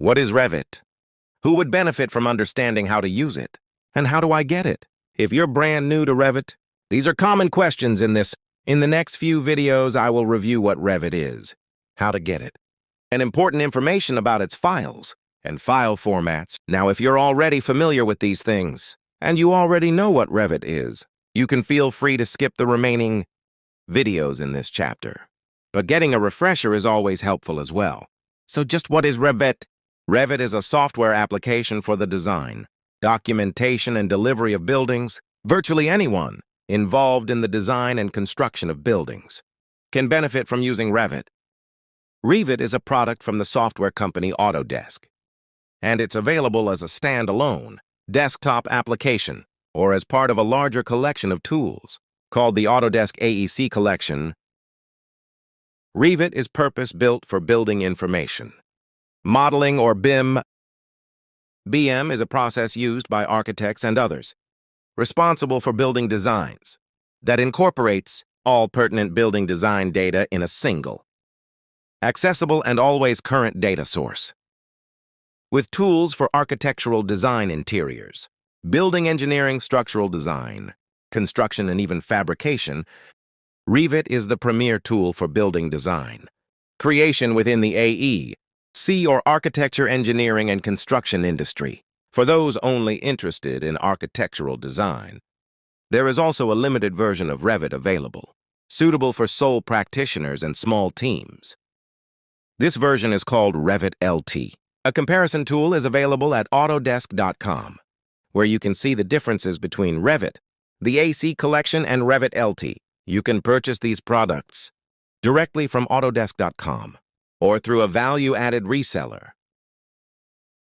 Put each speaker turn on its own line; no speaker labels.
What is Revit? Who would benefit from understanding how to use it? And how do I get it? If you're brand new to Revit, these are common questions in this. In the next few videos, I will review what Revit is, how to get it, and important information about its files and file formats. Now, if you're already familiar with these things, and you already know what Revit is, you can feel free to skip the remaining videos in this chapter. But getting a refresher is always helpful as well. So just what is Revit? Revit is a software application for the design, documentation, and delivery of buildings. Virtually anyone involved in the design and construction of buildings can benefit from using Revit. Revit is a product from the software company Autodesk, and it's available as a standalone desktop application or as part of a larger collection of tools called the Autodesk AEC Collection. Revit is purpose-built for building information modeling, or BIM. BIM is a process used by architects and others responsible for building designs that incorporates all pertinent building design data in a single, accessible and always current data source. With tools for architectural design, interiors, building engineering, structural design, construction, and even fabrication, Revit is the premier tool for building design creation within the AEC or architecture, engineering, and construction industry. For those only interested in architectural design, there is also a limited version of Revit available, suitable for sole practitioners and small teams. This version is called Revit LT. A comparison tool is available at Autodesk.com, where you can see the differences between Revit, the AC Collection, and Revit LT. You can purchase these products directly from Autodesk.com or through a value-added reseller.